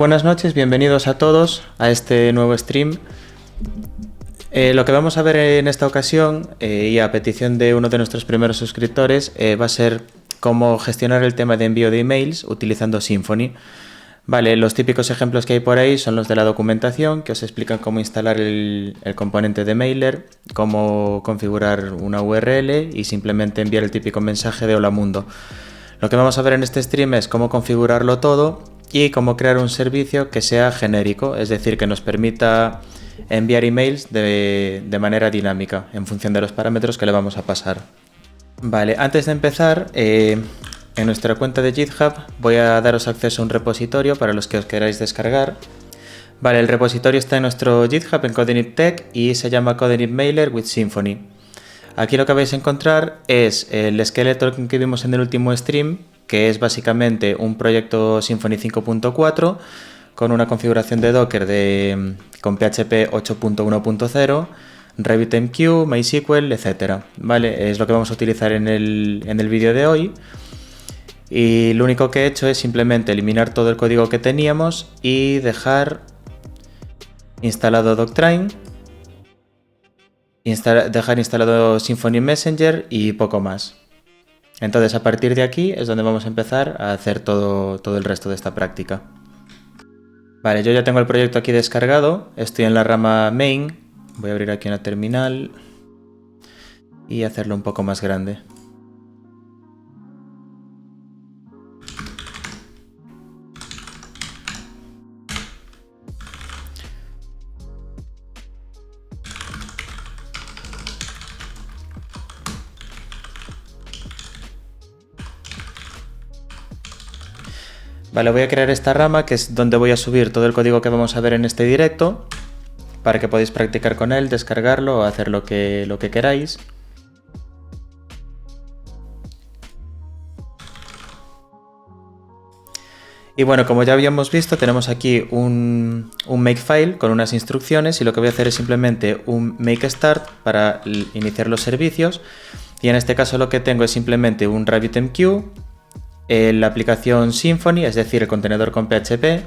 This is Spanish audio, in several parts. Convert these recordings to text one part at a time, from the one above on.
Buenas noches, bienvenidos a todos a este nuevo stream. Lo que vamos a ver en esta ocasión, y a petición de uno de nuestros primeros suscriptores, va a ser cómo gestionar el tema de envío de emails utilizando Symfony. Vale, los típicos ejemplos que hay por ahí son los de la documentación, que os explican cómo instalar el componente de mailer, cómo configurar una URL y simplemente enviar el típico mensaje de hola mundo. Lo que vamos a ver en este stream es cómo configurarlo todo y cómo crear un servicio que sea genérico, es decir, que nos permita enviar emails de manera dinámica en función de los parámetros que le vamos a pasar. Vale, antes de empezar, en nuestra cuenta de GitHub voy a daros acceso a un repositorio para los que os queráis descargar. Vale, el repositorio está en nuestro GitHub en CodeIgnit Tech y se llama CodeIgnit Mailer with Symfony. Aquí lo que vais a encontrar es el esqueleto que vimos en el último stream, que es básicamente un proyecto Symfony 5.4 con una configuración de Docker con PHP 8.1.0, RabbitMQ, MySQL, etc. Vale, es lo que vamos a utilizar en el vídeo de hoy. Y lo único que he hecho es simplemente eliminar todo el código que teníamos y dejar instalado Doctrine, dejar instalado Symfony Messenger y poco más. Entonces, a partir de aquí es donde vamos a empezar a hacer todo el resto de esta práctica. Vale, yo ya tengo el proyecto aquí descargado, estoy en la rama main, voy a abrir aquí una terminal y hacerlo un poco más grande. Vale, voy a crear esta rama que es donde voy a subir todo el código que vamos a ver en este directo para que podáis practicar con él, descargarlo o hacer lo que queráis. Y bueno, como ya habíamos visto, tenemos aquí un makefile con unas instrucciones y lo que voy a hacer es simplemente un make start para iniciar los servicios. Y en este caso lo que tengo es simplemente un RabbitMQ, la aplicación Symfony, es decir, el contenedor con PHP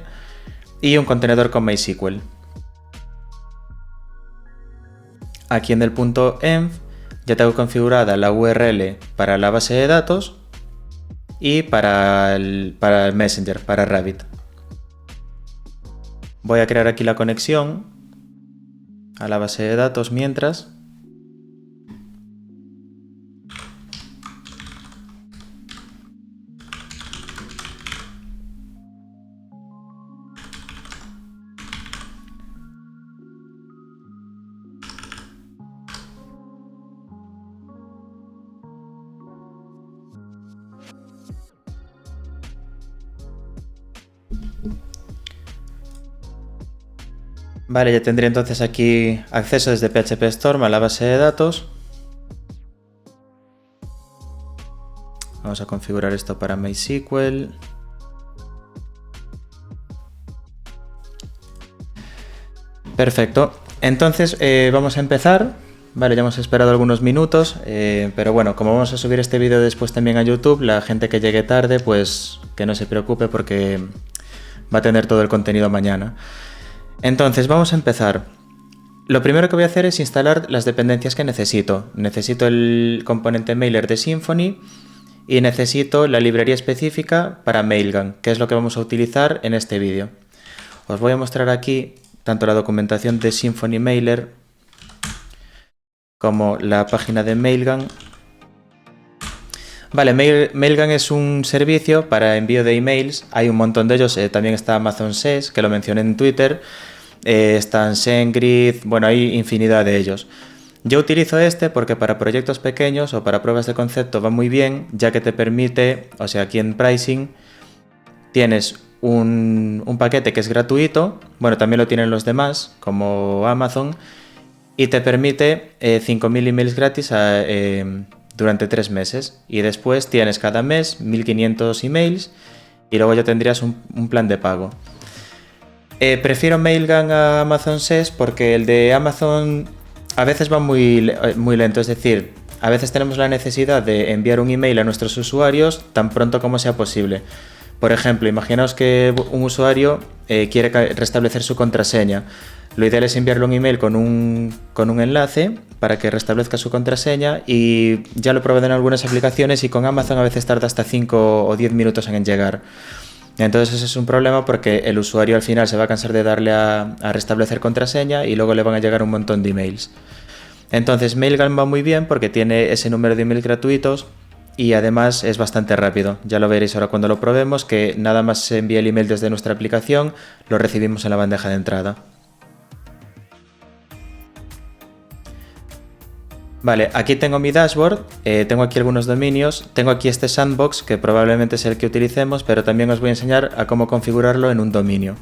y un contenedor con MySQL. Aquí en el punto env ya tengo configurada la URL para la base de datos y para el Messenger, para Rabbit. Voy a crear aquí la conexión a la base de datos mientras. Vale, ya tendré entonces aquí acceso desde PHP Storm a la base de datos. Vamos a configurar esto para MySQL. Perfecto. Entonces vamos a empezar. Vale, ya hemos esperado algunos minutos, pero bueno, como vamos a subir este vídeo después también a YouTube, la gente que llegue tarde, pues que no se preocupe porque va a tener todo el contenido mañana. Entonces, vamos a empezar. Lo primero que voy a hacer es instalar las dependencias que necesito. Necesito el componente mailer de Symfony y necesito la librería específica para Mailgun, que es lo que vamos a utilizar en este vídeo. Os voy a mostrar aquí tanto la documentación de Symfony Mailer como la página de Mailgun. Vale, Mailgun es un servicio para envío de emails. Hay un montón de ellos. También está Amazon SES, que lo mencioné en Twitter. Están SendGrid, bueno, hay infinidad de ellos. Yo utilizo este porque para proyectos pequeños o para pruebas de concepto va muy bien, ya que te permite, o sea, aquí en Pricing tienes un paquete que es gratuito, bueno, también lo tienen los demás, como Amazon, y te permite 5.000 emails gratis durante 3 meses. Y después tienes cada mes 1.500 emails y luego ya tendrías un plan de pago. Prefiero Mailgun a Amazon SES porque el de Amazon a veces va muy lento, es decir, a veces tenemos la necesidad de enviar un email a nuestros usuarios tan pronto como sea posible. Por ejemplo, imaginaos que un usuario quiere restablecer su contraseña. Lo ideal es enviarle un email con un enlace para que restablezca su contraseña, y ya lo he probado en algunas aplicaciones y con Amazon a veces tarda hasta 5 o 10 minutos en llegar. Entonces ese es un problema porque el usuario al final se va a cansar de darle a restablecer contraseña y luego le van a llegar un montón de emails. Entonces Mailgun va muy bien porque tiene ese número de emails gratuitos y además es bastante rápido. Ya lo veréis ahora cuando lo probemos, que nada más se envía el email desde nuestra aplicación, lo recibimos en la bandeja de entrada. Vale, aquí tengo mi dashboard, tengo aquí algunos dominios, tengo aquí este sandbox que probablemente es el que utilicemos, pero también os voy a enseñar a cómo configurarlo en un dominio.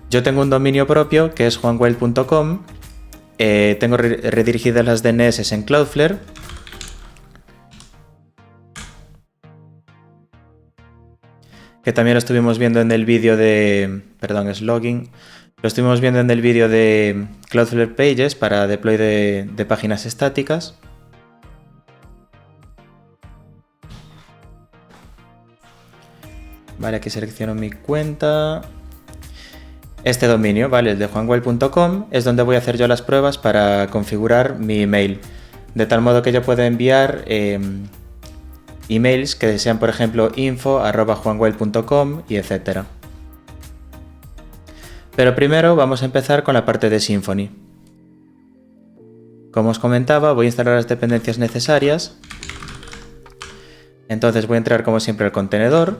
Yo tengo un dominio propio que es juanwild.com, tengo redirigidas las DNS en Cloudflare. Que también lo estuvimos viendo en el vídeo de... Perdón, es login. Lo estuvimos viendo en el vídeo de Cloudflare Pages para deploy de páginas estáticas. Vale, aquí selecciono mi cuenta. Este dominio, vale, el de juanwild.com, es donde voy a hacer yo las pruebas para configurar mi email. De tal modo que yo pueda enviar emails que sean, por ejemplo, info@juanwild.com y etcétera. Pero primero vamos a empezar con la parte de Symfony. Como os comentaba, voy a instalar las dependencias necesarias. Entonces voy a entrar como siempre al contenedor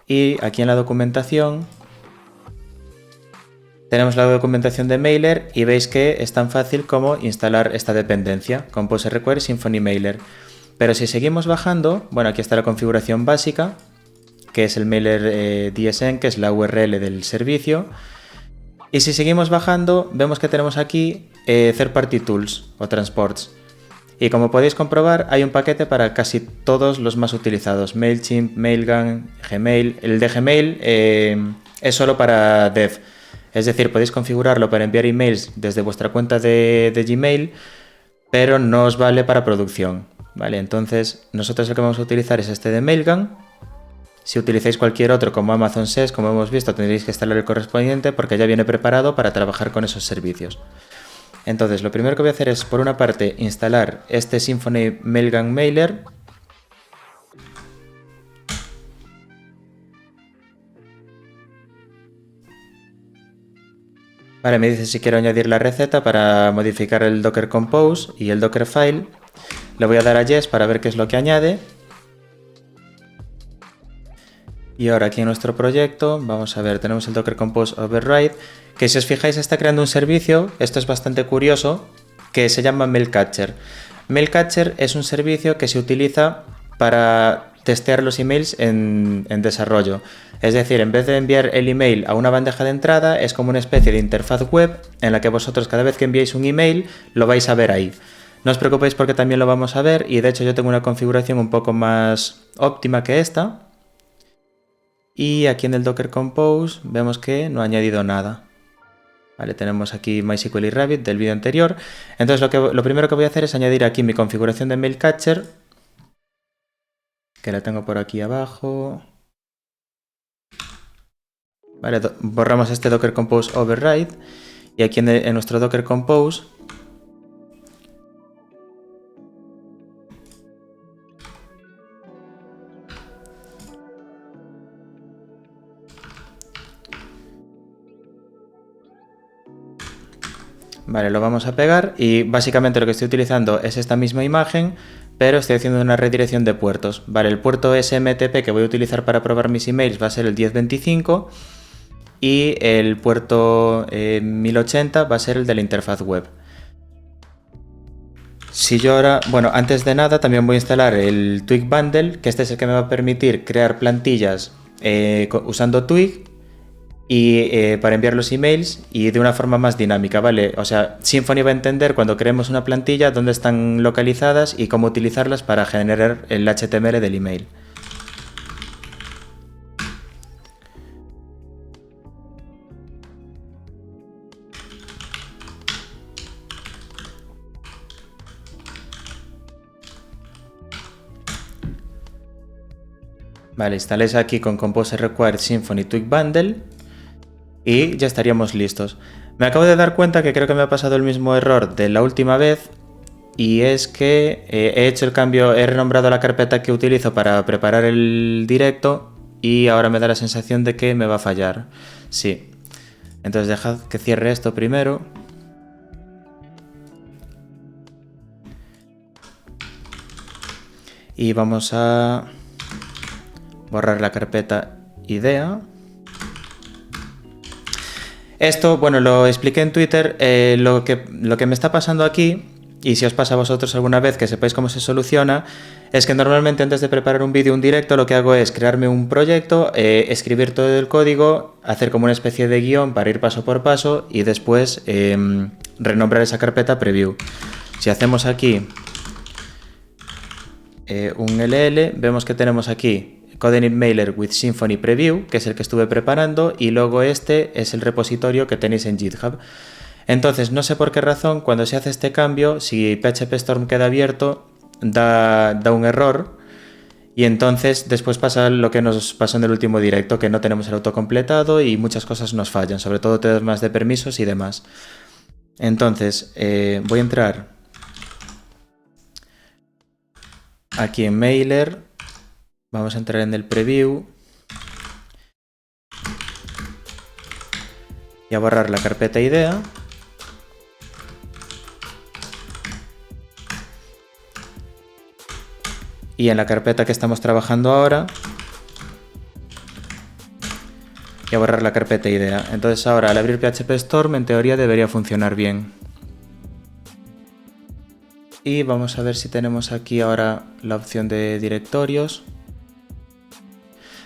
y aquí en la documentación tenemos la documentación de Mailer y veis que es tan fácil como instalar esta dependencia, Compose Require Symfony Mailer. Pero si seguimos bajando, bueno, aquí está la configuración básica, que es el Mailer DSN, que es la URL del servicio. Y si seguimos bajando, vemos que tenemos aquí Third Party Tools o Transports. Y como podéis comprobar, hay un paquete para casi todos los más utilizados: MailChimp, Mailgun, Gmail. El de Gmail es solo para dev. Es decir, podéis configurarlo para enviar emails desde vuestra cuenta de Gmail, pero no os vale para producción. ¿Vale? Entonces, nosotros lo que vamos a utilizar es este de Mailgun. Si utilizáis cualquier otro como Amazon SES, como hemos visto, tendréis que instalar el correspondiente porque ya viene preparado para trabajar con esos servicios. Entonces, lo primero que voy a hacer es, por una parte, instalar este Symfony Mailgun Mailer. Vale, me dice si quiero añadir la receta para modificar el Docker Compose y el Dockerfile. Le voy a dar a Yes para ver qué es lo que añade. Y ahora aquí en nuestro proyecto, vamos a ver, tenemos el Docker Compose Override, que si os fijáis está creando un servicio, esto es bastante curioso, que se llama Mailcatcher. Mailcatcher es un servicio que se utiliza para testear los emails en desarrollo. Es decir, en vez de enviar el email a una bandeja de entrada, es como una especie de interfaz web en la que vosotros cada vez que enviáis un email lo vais a ver ahí. No os preocupéis porque también lo vamos a ver, y de hecho yo tengo una configuración un poco más óptima que esta. Y aquí en el Docker Compose vemos que no ha añadido nada. Vale, tenemos aquí MySQL y Rabbit del vídeo anterior. Entonces lo primero que voy a hacer es añadir aquí mi configuración de Mailcatcher, que la tengo por aquí abajo. Vale, borramos este Docker Compose Override y aquí en nuestro Docker Compose vale, lo vamos a pegar y básicamente lo que estoy utilizando es esta misma imagen, pero estoy haciendo una redirección de puertos. Vale, el puerto SMTP que voy a utilizar para probar mis emails va a ser el 1025 y el puerto 1080 va a ser el de la interfaz web. Si yo ahora, bueno, antes de nada también voy a instalar el Twig Bundle, que este es el que me va a permitir crear plantillas usando Twig y para enviar los emails y de una forma más dinámica, ¿vale? O sea, Symfony va a entender cuando creemos una plantilla dónde están localizadas y cómo utilizarlas para generar el HTML del email. Vale, instaléis aquí con Compose Required Symfony Twig Bundle y ya estaríamos listos. Me acabo de dar cuenta que creo que me ha pasado el mismo error de la última vez y es que he hecho el cambio, he renombrado la carpeta que utilizo para preparar el directo y ahora me da la sensación de que me va a fallar. Sí. Entonces dejad que cierre esto primero. Y vamos a borrar la carpeta idea. Esto, bueno, lo expliqué en Twitter. Lo que me está pasando aquí, y si os pasa a vosotros alguna vez que sepáis cómo se soluciona, es que normalmente antes de preparar un vídeo, un directo, lo que hago es crearme un proyecto, escribir todo el código, hacer como una especie de guión para ir paso por paso y después renombrar esa carpeta preview. Si hacemos aquí un LL, vemos que tenemos aquí Codename Mailer with Symfony Preview, que es el que estuve preparando, y luego este es el repositorio que tenéis en GitHub. Entonces, no sé por qué razón, cuando se hace este cambio, si PHP Storm queda abierto, da un error, y entonces después pasa lo que nos pasó en el último directo, que no tenemos el autocompletado y muchas cosas nos fallan, sobre todo temas de permisos y demás. Entonces, voy a entrar aquí en Mailer, vamos a entrar en el Preview y a borrar la carpeta idea. Y en la carpeta que estamos trabajando ahora, y a borrar la carpeta idea. Entonces ahora al abrir PHP Storm en teoría debería funcionar bien. Y vamos a ver si tenemos aquí ahora la opción de directorios.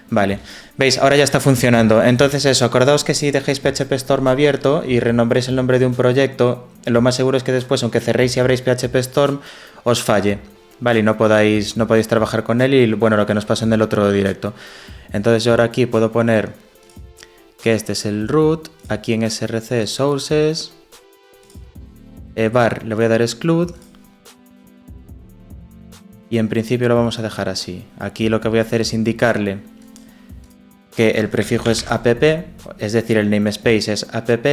Vale, veis, ahora ya está funcionando. Entonces eso, acordaos que si dejáis PHP Storm abierto y renombréis el nombre de un proyecto, lo más seguro es que después, aunque cerréis y abréis PHP Storm, os falle. Vale, y no podéis trabajar con él y bueno, lo que nos pasó en el otro directo. Entonces yo ahora aquí puedo poner que este es el root, aquí en src sources, var le voy a dar exclude y en principio lo vamos a dejar así. Aquí lo que voy a hacer es indicarle que el prefijo es app, es decir, el namespace es app.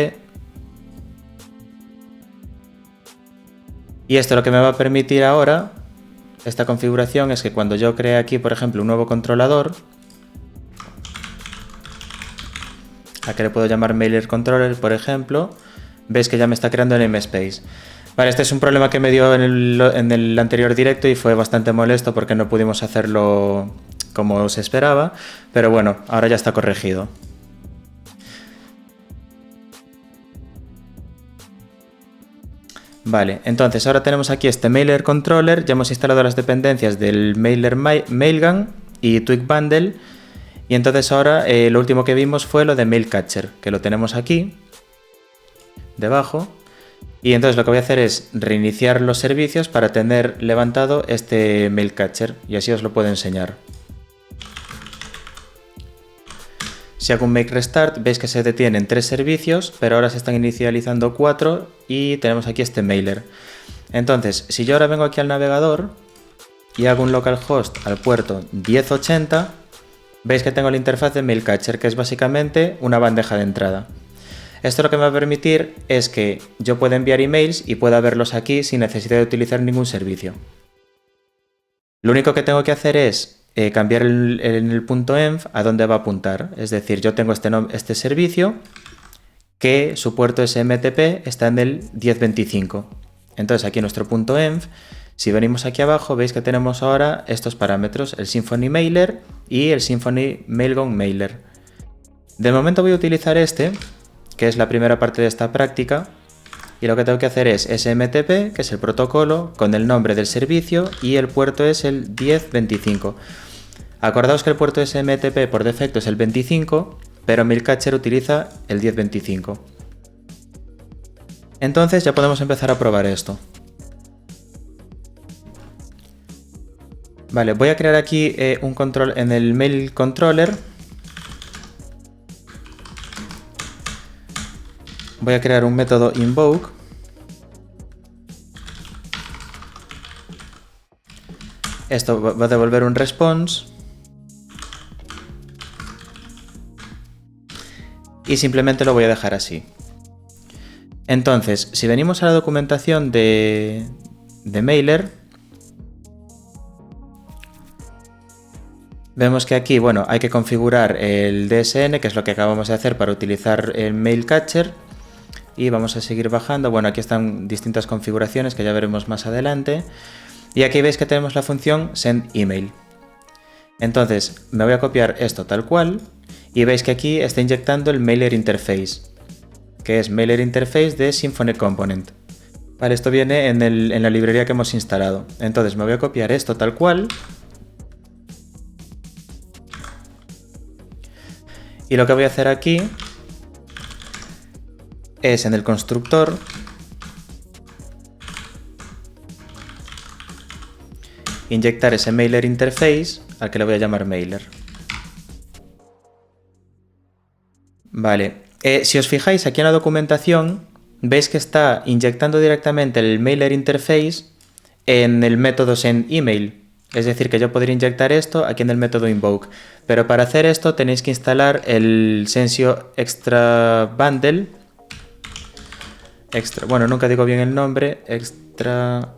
Y esto lo que me va a permitir ahora, esta configuración, es que cuando yo cree aquí, por ejemplo, un nuevo controlador, a que le puedo llamar Mailer Controller, por ejemplo, veis que ya me está creando el namespace. Vale, este es un problema que me dio en el anterior directo y fue bastante molesto porque no pudimos hacerlo como se esperaba, pero bueno, ahora ya está corregido. Vale, entonces ahora tenemos aquí este Mailer Controller, ya hemos instalado las dependencias del Mailer Mailgun y Twig Bundle, y entonces ahora lo último que vimos fue lo de Mailcatcher, que lo tenemos aquí, debajo, y entonces lo que voy a hacer es reiniciar los servicios para tener levantado este Mailcatcher, y así os lo puedo enseñar. Si hago un make restart, veis que se detienen 3 servicios, pero ahora se están inicializando 4 y tenemos aquí este mailer. Entonces, si yo ahora vengo aquí al navegador y hago un localhost al puerto 1080, veis que tengo la interfaz de Mailcatcher, que es básicamente una bandeja de entrada. Esto lo que me va a permitir es que yo pueda enviar emails y pueda verlos aquí sin necesidad de utilizar ningún servicio. Lo único que tengo que hacer es cambiar en el punto .env a dónde va a apuntar. Es decir, yo tengo este servicio que su puerto SMTP está en el 1025. Entonces aquí en nuestro punto .env, si venimos aquí abajo, veis que tenemos ahora estos parámetros, el Symfony Mailer y el Symfony Mailgun Mailer. De momento voy a utilizar este, que es la primera parte de esta práctica, y lo que tengo que hacer es SMTP, que es el protocolo, con el nombre del servicio y el puerto es el 1025. Acordaos que el puerto SMTP por defecto es el 25, pero Mailcatcher utiliza el 1025. Entonces ya podemos empezar a probar esto. Vale, voy a crear aquí un control en el Mail Controller. Voy a crear un método invoke. Esto va a devolver un response. y simplemente lo voy a dejar así. Entonces, si venimos a la documentación de Mailer, vemos que aquí, bueno, hay que configurar el DSN, que es lo que acabamos de hacer para utilizar el Mail Catcher. Y vamos a seguir bajando. Bueno, aquí están distintas configuraciones que ya veremos más adelante. Y aquí veis que tenemos la función Send Email. Entonces, me voy a copiar esto tal cual. Y veis que aquí está inyectando el Mailer Interface, que es Mailer Interface de Symfony Component. Vale, esto viene en la librería que hemos instalado. Entonces me voy a copiar esto tal cual. Y lo que voy a hacer aquí es en el constructor inyectar ese Mailer Interface al que le voy a llamar Mailer. Vale, si os fijáis aquí en la documentación, veis que está inyectando directamente el Mailer Interface en el método SendEmail. Es decir, que yo podría inyectar esto aquí en el método invoke. Pero para hacer esto tenéis que instalar el Sensio Extra Bundle. Bueno, nunca digo bien el nombre. Extra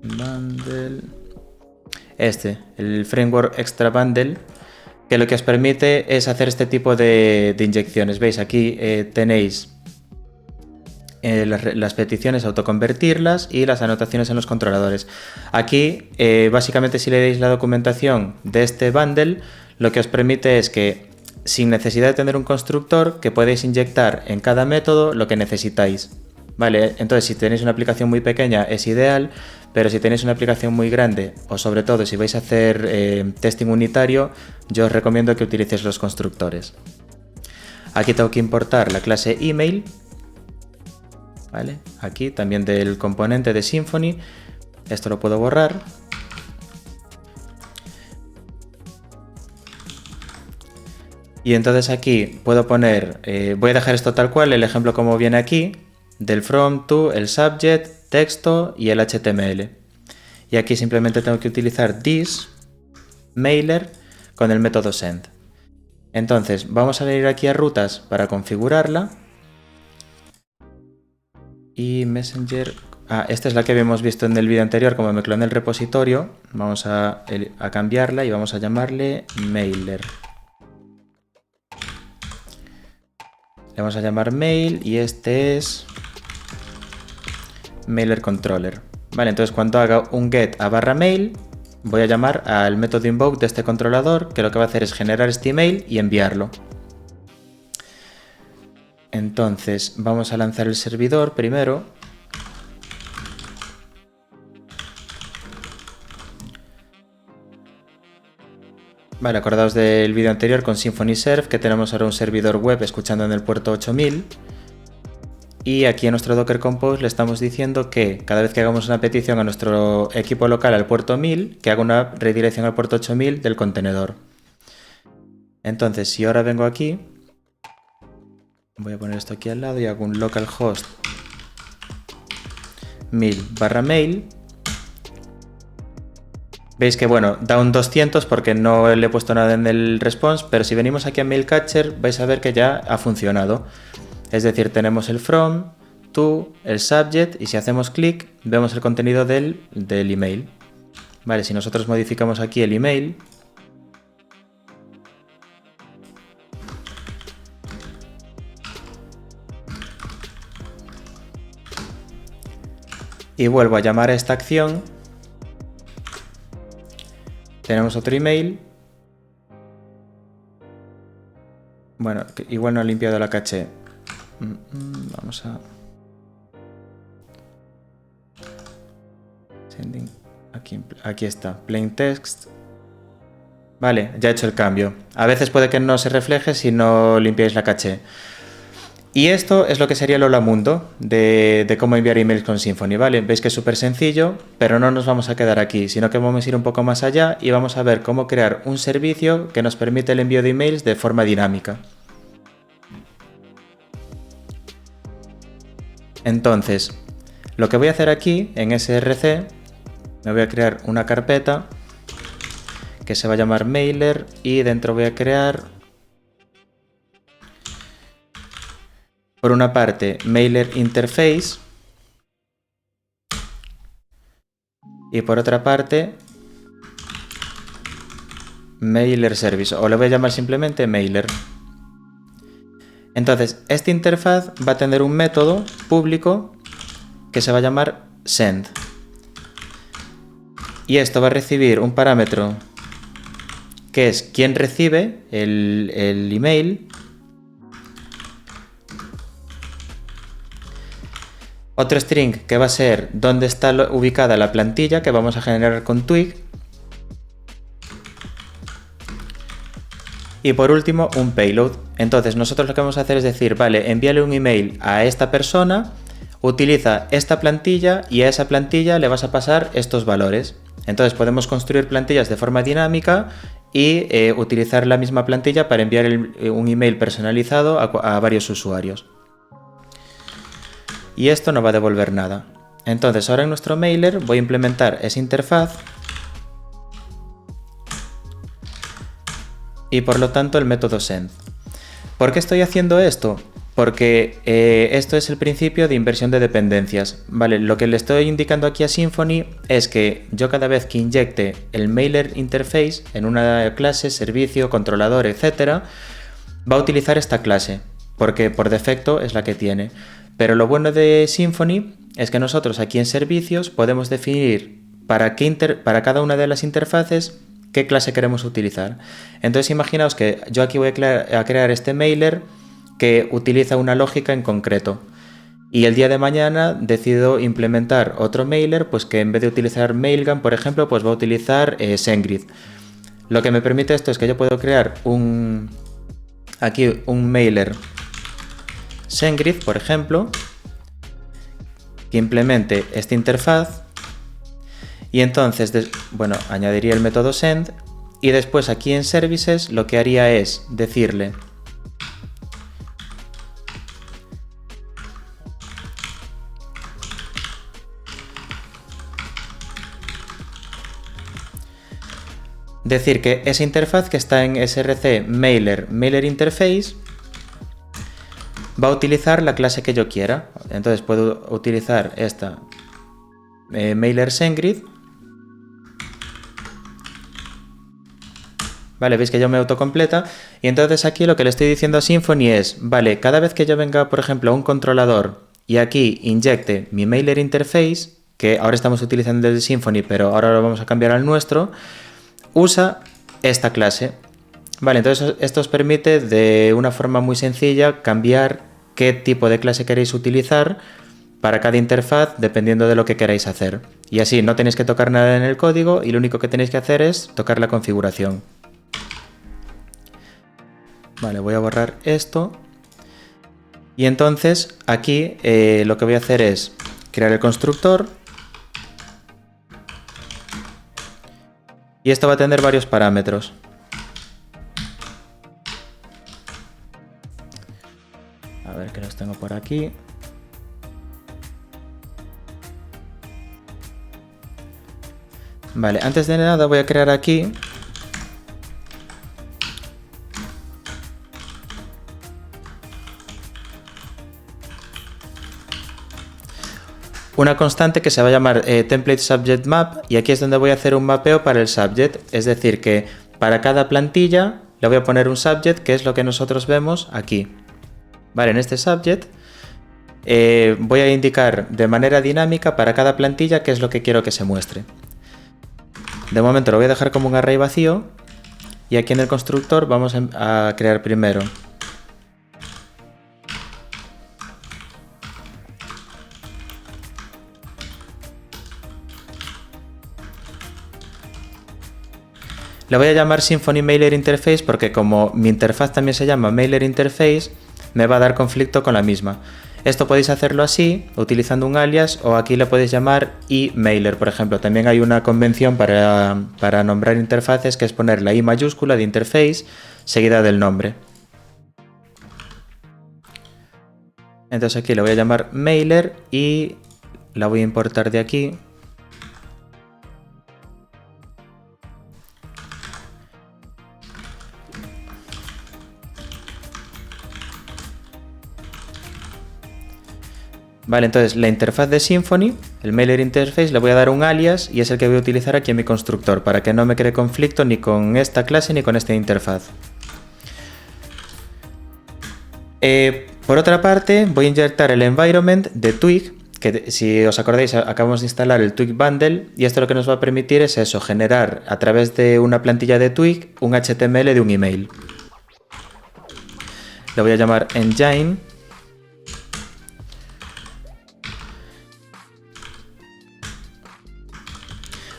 Bundle. El framework Extra Bundle, que lo que os permite es hacer este tipo de inyecciones. Veis, aquí tenéis las peticiones, autoconvertirlas y las anotaciones en los controladores. Aquí, básicamente, si leéis la documentación de este bundle, lo que os permite es que, sin necesidad de tener un constructor, que podéis inyectar en cada método lo que necesitáis. Vale, entonces si tenéis una aplicación muy pequeña es ideal, pero si tenéis una aplicación muy grande, o sobre todo si vais a hacer testing unitario, yo os recomiendo que utilicéis los constructores. Aquí tengo que importar la clase email, ¿vale? Aquí también del componente de Symfony, esto lo puedo borrar. Y entonces aquí puedo poner, voy a dejar esto tal cual, el ejemplo como viene aquí, del from, to, el subject, texto y el HTML. Y aquí simplemente tengo que utilizar this mailer con el método send. Entonces vamos a venir aquí a rutas para configurarla. Y messenger, esta es la que habíamos visto en el vídeo anterior, como me cloné el repositorio. Vamos a cambiarla y vamos a llamarle mailer. Le vamos a llamar mail y este es mailer controller. Vale, entonces cuando haga un get a /mail, voy a llamar al método invoke de este controlador, que lo que va a hacer es generar este email y enviarlo. Entonces vamos a lanzar el servidor primero. Vale, acordaos del vídeo anterior con Symfony Serve, que tenemos ahora un servidor web escuchando en el puerto 8000. Y aquí en nuestro Docker Compose le estamos diciendo que cada vez que hagamos una petición a nuestro equipo local al puerto 1000, que haga una redirección al puerto 8000 del contenedor. Entonces, si ahora vengo aquí, voy a poner esto aquí al lado y hago un localhost 1000/mail. Veis que, bueno, da un 200 porque no le he puesto nada en el response, pero si venimos aquí a Mail Catcher vais a ver que ya ha funcionado. Es decir, tenemos el from, to, el subject y si hacemos clic vemos el contenido del email. Vale, si nosotros modificamos aquí el email, y vuelvo a llamar a esta acción, tenemos otro email. Bueno, igual no ha limpiado la caché. Vamos a... Sending. Aquí está, plain text. Vale, ya he hecho el cambio. A veces puede que no se refleje si no limpiáis la caché. Y esto es lo que sería el hola mundo de cómo enviar emails con Symfony, ¿vale? Veis que es súper sencillo, pero no nos vamos a quedar aquí, sino que vamos a ir un poco más allá y vamos a ver cómo crear un servicio que nos permite el envío de emails de forma dinámica. Entonces, lo que voy a hacer aquí en src, me voy a crear una carpeta que se va a llamar mailer y dentro voy a crear por una parte, mailer interface y por otra parte, mailer service, o le voy a llamar simplemente mailer. Entonces, esta interfaz va a tener un método público que se va a llamar send. Y esto va a recibir un parámetro que es quien recibe el email. Otro string que va a ser dónde está ubicada la plantilla que vamos a generar con Twig. Y por último, un payload. Entonces nosotros lo que vamos a hacer es decir, vale, envíale un email a esta persona, utiliza esta plantilla y a esa plantilla le vas a pasar estos valores. Entonces podemos construir plantillas de forma dinámica y utilizar la misma plantilla para enviar un email personalizado a varios usuarios. Y esto no va a devolver nada. Entonces ahora en nuestro mailer voy a implementar esa interfaz y por lo tanto el método send. ¿Por qué estoy haciendo esto? Porque esto es el principio de inversión de dependencias. Vale, lo que le estoy indicando aquí a Symfony es que yo cada vez que inyecte el mailer interface en una clase, servicio, controlador, etc., va a utilizar esta clase, porque por defecto es la que tiene. Pero lo bueno de Symfony es que nosotros aquí en servicios podemos definir para cada una de las interfaces qué clase queremos utilizar. Entonces imaginaos que yo aquí voy a crear este mailer que utiliza una lógica en concreto. Y el día de mañana decido implementar otro mailer, pues que en vez de utilizar Mailgun, por ejemplo, pues va a utilizar SendGrid. Lo que me permite esto es que yo puedo crear aquí un mailer SendGrid, por ejemplo, que implemente esta interfaz. Y entonces, añadiría el método send y después aquí en services lo que haría es decirle que esa interfaz que está en src mailer interface va a utilizar la clase que yo quiera. Entonces puedo utilizar esta mailer SendGrid. Vale, veis que ya me autocompleta y entonces aquí lo que le estoy diciendo a Symfony es, vale, cada vez que yo venga, por ejemplo, a un controlador y aquí inyecte mi mailer interface, que ahora estamos utilizando el de Symfony, pero ahora lo vamos a cambiar al nuestro, usa esta clase. Vale, entonces esto os permite de una forma muy sencilla cambiar qué tipo de clase queréis utilizar para cada interfaz dependiendo de lo que queráis hacer. Y así no tenéis que tocar nada en el código y lo único que tenéis que hacer es tocar la configuración. Vale, voy a borrar esto. Y entonces aquí lo que voy a hacer es crear el constructor. Y esto va a tener varios parámetros. A ver que los tengo por aquí. Vale, antes de nada voy a crear aquí una constante que se va a llamar template subject map y aquí es donde voy a hacer un mapeo para el subject, es decir que para cada plantilla le voy a poner un subject que es lo que nosotros vemos aquí. Vale, en este subject voy a indicar de manera dinámica para cada plantilla qué es lo que quiero que se muestre. De momento lo voy a dejar como un array vacío y aquí en el constructor vamos a crear primero le voy a llamar Symfony Mailer Interface porque como mi interfaz también se llama Mailer Interface, me va a dar conflicto con la misma. Esto podéis hacerlo así, utilizando un alias, o aquí le podéis llamar emailer, por ejemplo. También hay una convención para nombrar interfaces que es poner la I mayúscula de interface seguida del nombre. Entonces aquí le voy a llamar mailer y la voy a importar de aquí. Vale, entonces la interfaz de Symfony, el mailer interface, le voy a dar un alias y es el que voy a utilizar aquí en mi constructor para que no me cree conflicto ni con esta clase ni con esta interfaz. Por otra parte, voy a inyectar el environment de Twig, que si os acordáis acabamos de instalar el Twig Bundle y esto lo que nos va a permitir es eso, generar a través de una plantilla de Twig un HTML de un email. Lo voy a llamar engine.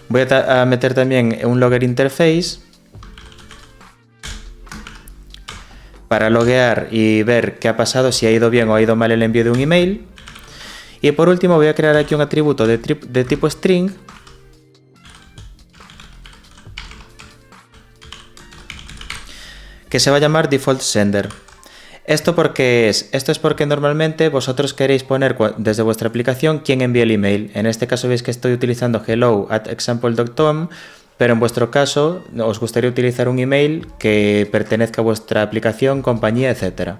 Voy a meter también un logger interface para loguear y ver qué ha pasado, si ha ido bien o ha ido mal el envío de un email. Y por último voy a crear aquí un atributo de tipo string que se va a llamar default sender. ¿Esto por qué es? Esto es porque normalmente vosotros queréis poner desde vuestra aplicación quién envía el email. En este caso veis que estoy utilizando hello@example.com, pero en vuestro caso os gustaría utilizar un email que pertenezca a vuestra aplicación, compañía, etc.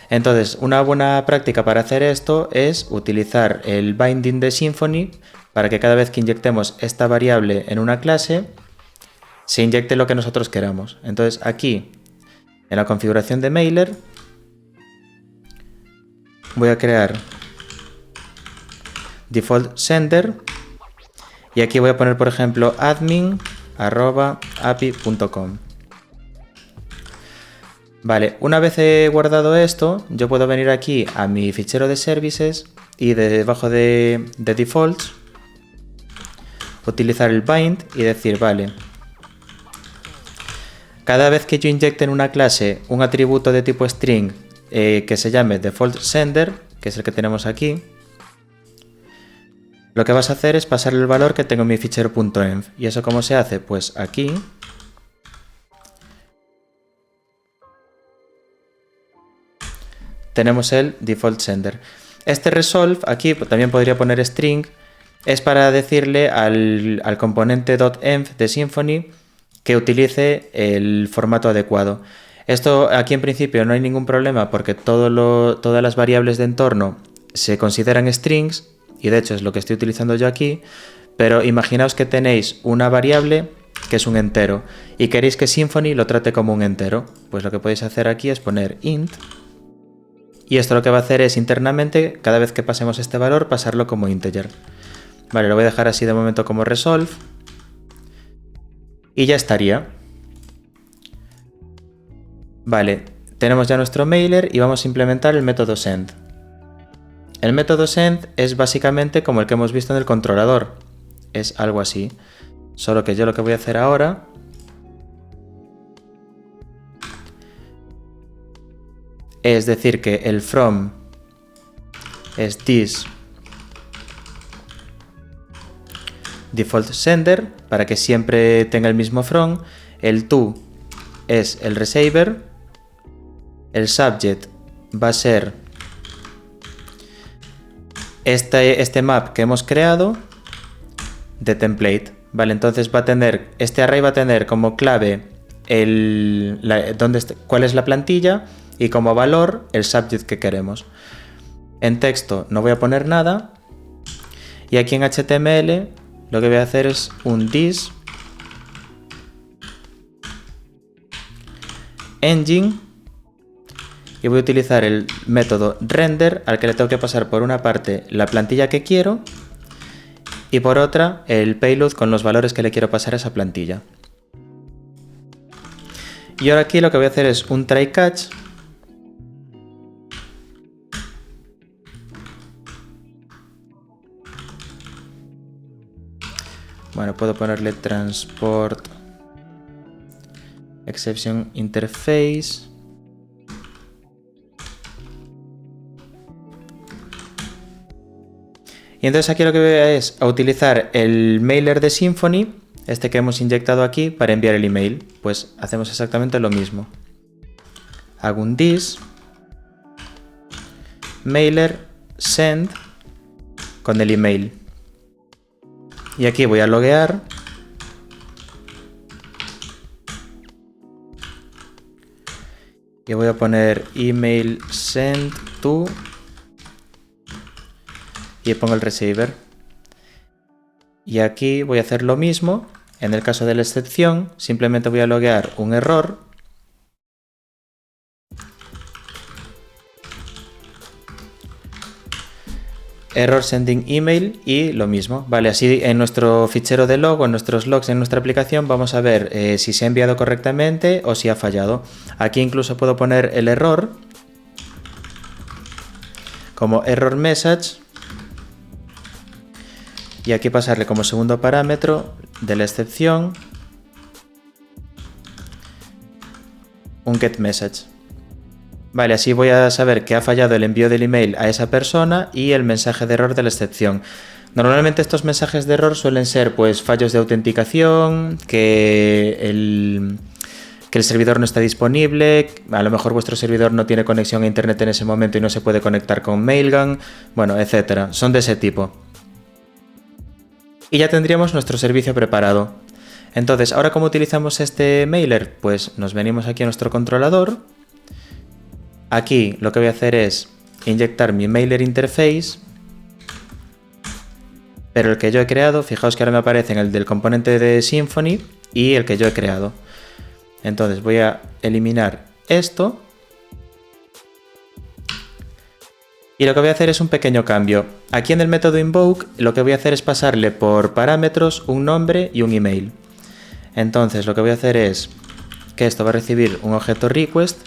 Entonces, una buena práctica para hacer esto es utilizar el binding de Symfony para que cada vez que inyectemos esta variable en una clase, se inyecte lo que nosotros queramos. Entonces, aquí, en la configuración de mailer, voy a crear default sender y aquí voy a poner, por ejemplo, admin@api.com. Vale, una vez he guardado esto, yo puedo venir aquí a mi fichero de services y debajo de defaults utilizar el bind y decir, vale, cada vez que yo inyecte en una clase un atributo de tipo string que se llame default sender, que es el que tenemos aquí, lo que vas a hacer es pasarle el valor que tengo en mi fichero .env. ¿Y eso cómo se hace? Pues aquí tenemos el default sender. Este resolve, aquí también podría poner string, es para decirle al componente .env de Symfony que utilice el formato adecuado. Esto aquí en principio no hay ningún problema porque todas las variables de entorno se consideran strings y de hecho es lo que estoy utilizando yo aquí, pero imaginaos que tenéis una variable que es un entero y queréis que Symfony lo trate como un entero. Pues lo que podéis hacer aquí es poner int y esto lo que va a hacer es internamente, cada vez que pasemos este valor, pasarlo como integer. Vale, lo voy a dejar así de momento como resolve. Y ya estaría. Vale, tenemos ya nuestro mailer y vamos a implementar el método send. El método send es básicamente como el que hemos visto en el controlador. Es algo así. Solo que yo lo que voy a hacer ahora es decir que el from es this default sender para que siempre tenga el mismo from, el to es el receiver, el subject va a ser este map que hemos creado de template, vale, entonces va a tener, este array va a tener como clave cuál es la plantilla y como valor el subject que queremos. En texto no voy a poner nada y aquí en HTML lo que voy a hacer es un this engine y voy a utilizar el método render al que le tengo que pasar por una parte la plantilla que quiero y por otra el payload con los valores que le quiero pasar a esa plantilla. Y ahora aquí lo que voy a hacer es un try catch bueno, puedo ponerle transport exception interface y entonces aquí lo que voy a es a utilizar el mailer de Symfony, este que hemos inyectado aquí, para enviar el email. Pues hacemos exactamente lo mismo. Hago un this mailer send con el email y aquí voy a loguear y voy a poner email send to y pongo el receiver. Y aquí voy a hacer lo mismo. En el caso de la excepción, simplemente voy a loguear un error. Error sending email y lo mismo. Vale, así en nuestro fichero de log o en nuestros logs en nuestra aplicación vamos a ver si se ha enviado correctamente o si ha fallado. Aquí incluso puedo poner el error como error message y aquí pasarle como segundo parámetro de la excepción un get message. Vale, así voy a saber que ha fallado el envío del email a esa persona y el mensaje de error de la excepción. Normalmente estos mensajes de error suelen ser pues fallos de autenticación, que el servidor no está disponible, a lo mejor vuestro servidor no tiene conexión a internet en ese momento y no se puede conectar con Mailgun, bueno, etcétera. Son de ese tipo. Y ya tendríamos nuestro servicio preparado. Entonces, ¿ahora cómo utilizamos este mailer? Pues nos venimos aquí a nuestro controlador. Aquí lo que voy a hacer es inyectar mi mailer interface, pero el que yo he creado, fijaos que ahora me aparecen el del componente de Symfony y el que yo he creado. Entonces voy a eliminar esto y lo que voy a hacer es un pequeño cambio. Aquí en el método invoke lo que voy a hacer es pasarle por parámetros un nombre y un email. Entonces lo que voy a hacer es que esto va a recibir un objeto request.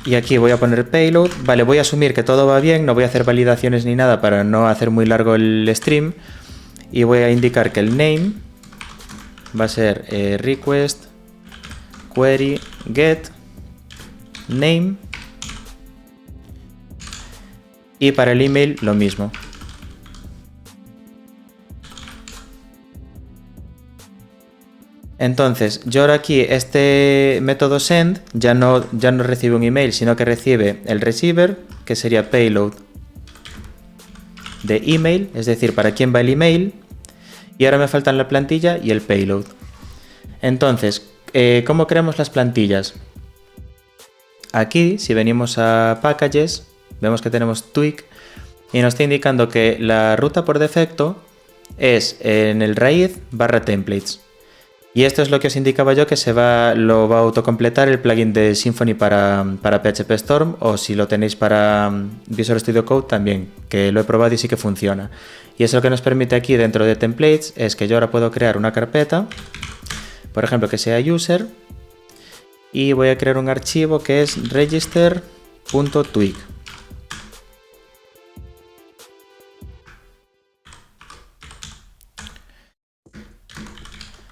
Y aquí voy a poner payload. Vale, voy a asumir que todo va bien, no voy a hacer validaciones ni nada para no hacer muy largo el stream. Y voy a indicar que el name va a ser request query get name. Y para el email lo mismo. Entonces, yo ahora aquí este método send ya no recibe un email, sino que recibe el receiver, que sería payload de email, es decir, para quién va el email, y ahora me faltan la plantilla y el payload. Entonces, ¿cómo creamos las plantillas? Aquí, si venimos a packages, vemos que tenemos Twig y nos está indicando que la ruta por defecto es en el raíz /templates. Y esto es lo que os indicaba yo que lo va a autocompletar el plugin de Symfony para PHP Storm, o si lo tenéis para Visual Studio Code también, que lo he probado y sí que funciona. Y eso lo que nos permite aquí dentro de templates es que yo ahora puedo crear una carpeta, por ejemplo que sea user, y voy a crear un archivo que es register.twig.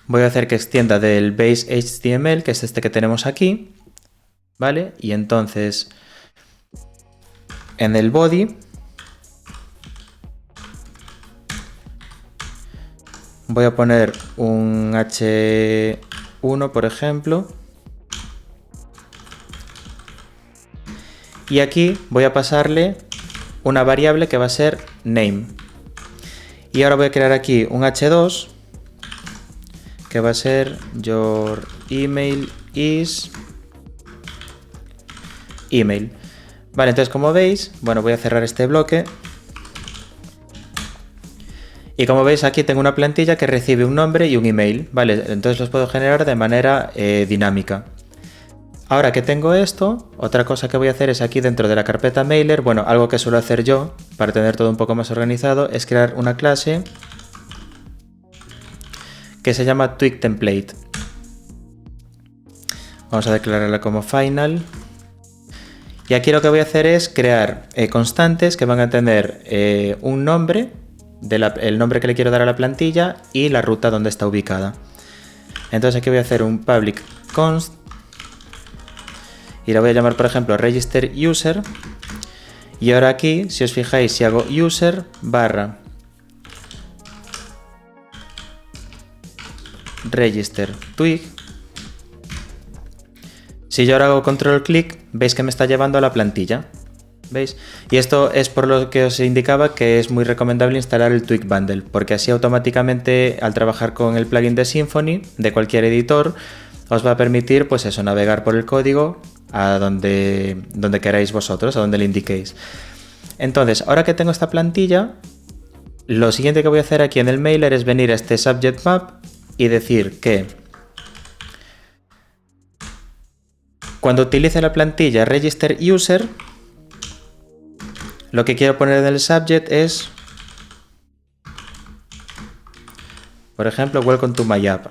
Voy a hacer que extienda del base HTML, que es este que tenemos aquí, ¿vale? Y entonces en el body voy a poner un H1, por ejemplo, y aquí voy a pasarle una variable que va a ser name. Y ahora voy a crear aquí un H2 que va a ser your email is email. Vale, entonces como veis, bueno, voy a cerrar este bloque. Y como veis aquí tengo una plantilla que recibe un nombre y un email. Vale, entonces los puedo generar de manera dinámica. Ahora que tengo esto, otra cosa que voy a hacer es aquí dentro de la carpeta mailer, bueno, algo que suelo hacer yo para tener todo un poco más organizado, es crear una clase que se llama Twig Template. Vamos a declararla como final. Y aquí lo que voy a hacer es crear constantes que van a tener un nombre, el nombre que le quiero dar a la plantilla y la ruta donde está ubicada. Entonces aquí voy a hacer un public const y la voy a llamar, por ejemplo, register user. Y ahora aquí, si os fijáis, si hago user barra register twig, si yo ahora hago control clic, veis que me está llevando a la plantilla, ¿veis? Y esto es por lo que os indicaba que es muy recomendable instalar el Twig Bundle, porque así automáticamente al trabajar con el plugin de Symfony de cualquier editor os va a permitir, pues eso, navegar por el código a donde queráis vosotros, a donde le indiquéis. Entonces, ahora que tengo esta plantilla, lo siguiente que voy a hacer aquí en el mailer es venir a este subject map y decir que cuando utilice la plantilla register user, lo que quiero poner en el subject es, por ejemplo, welcome to my app.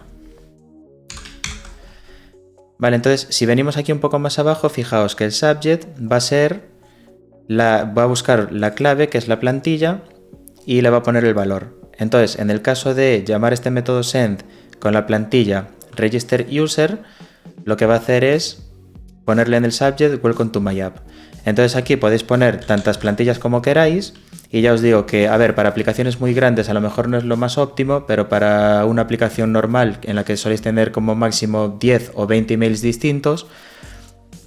Vale, entonces si venimos aquí un poco más abajo, fijaos que el subject va a buscar la clave, que es la plantilla, y le va a poner el valor. Entonces, en el caso de llamar este método send con la plantilla register user, lo que va a hacer es ponerle en el subject welcome to my app. Entonces aquí podéis poner tantas plantillas como queráis, y ya os digo que, a ver, para aplicaciones muy grandes a lo mejor no es lo más óptimo, pero para una aplicación normal en la que soléis tener como máximo 10 o 20 emails distintos,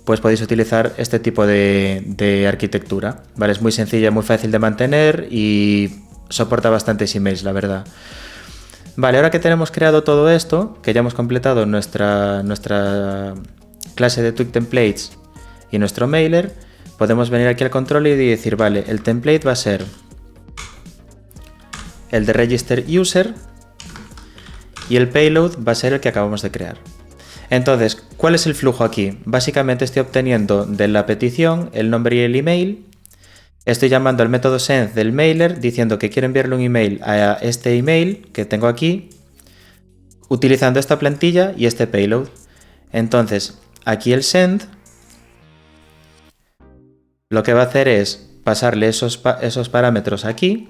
pues podéis utilizar este tipo de arquitectura, ¿vale? Es muy sencilla, muy fácil de mantener y soporta bastantes emails, la verdad. Vale, ahora que tenemos creado todo esto, que ya hemos completado nuestra clase de Twig Templates y nuestro mailer, podemos venir aquí al control y decir, vale, el template va a ser el de register user y el payload va a ser el que acabamos de crear. Entonces, ¿cuál es el flujo aquí? Básicamente estoy obteniendo de la petición el nombre y el email, estoy llamando al método send del mailer diciendo que quiero enviarle un email a este email que tengo aquí, utilizando esta plantilla y este payload. Entonces, aquí el send lo que va a hacer es pasarle esos parámetros aquí,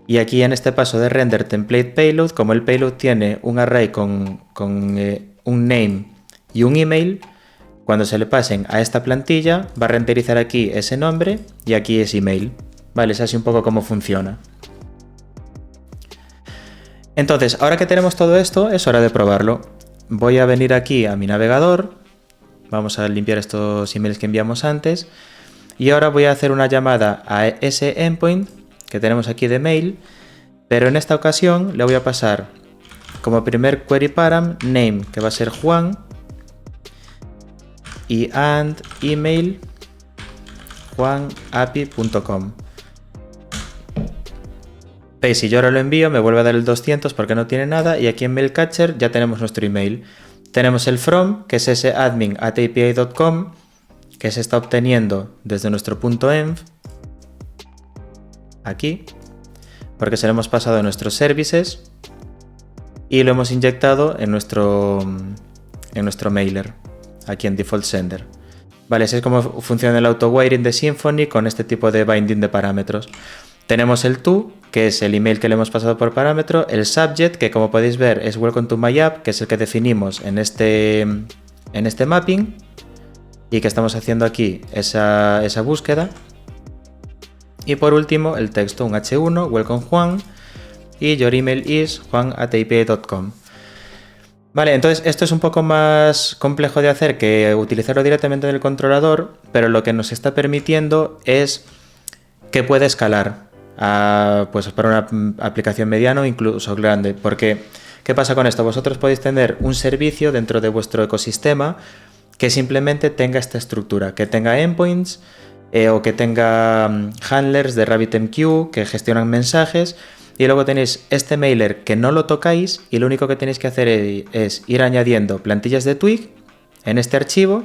y aquí en este paso de render template payload, como el payload tiene un array con un name y un email, cuando se le pasen a esta plantilla va a renderizar aquí ese nombre y aquí ese email. Vale, es así un poco cómo funciona. Entonces, ahora que tenemos todo esto, es hora de probarlo. Voy a venir aquí a mi navegador, vamos a limpiar estos emails que enviamos antes, y ahora voy a hacer una llamada a ese endpoint que tenemos aquí de mail, pero en esta ocasión le voy a pasar como primer query param name, que va a ser Juan, y and email juanapi.com. Veis, si yo ahora lo envío me vuelve a dar el 200 porque no tiene nada, y aquí en Mailcatcher ya tenemos nuestro email. Tenemos el from, que es ese admin@api.com, que se está obteniendo desde nuestro punto env, aquí, porque se lo hemos pasado a nuestros services y lo hemos inyectado en nuestro mailer, aquí en default sender. Vale, así es como funciona el auto-wiring de Symfony con este tipo de binding de parámetros. Tenemos el to, que es el email que le hemos pasado por parámetro, el subject, que como podéis ver es welcome to my app, que es el que definimos en este mapping y que estamos haciendo aquí esa búsqueda. Y por último el texto, un H1, welcome Juan, y your email is juan@api.com. Vale, entonces esto es un poco más complejo de hacer que utilizarlo directamente en el controlador, pero lo que nos está permitiendo es que puede escalar pues para una aplicación mediana o incluso grande. Porque, ¿qué pasa con esto? Vosotros podéis tener un servicio dentro de vuestro ecosistema que simplemente tenga esta estructura, que tenga endpoints o que tenga handlers de RabbitMQ que gestionan mensajes, y luego tenéis este mailer que no lo tocáis y lo único que tenéis que hacer es ir añadiendo plantillas de Twig en este archivo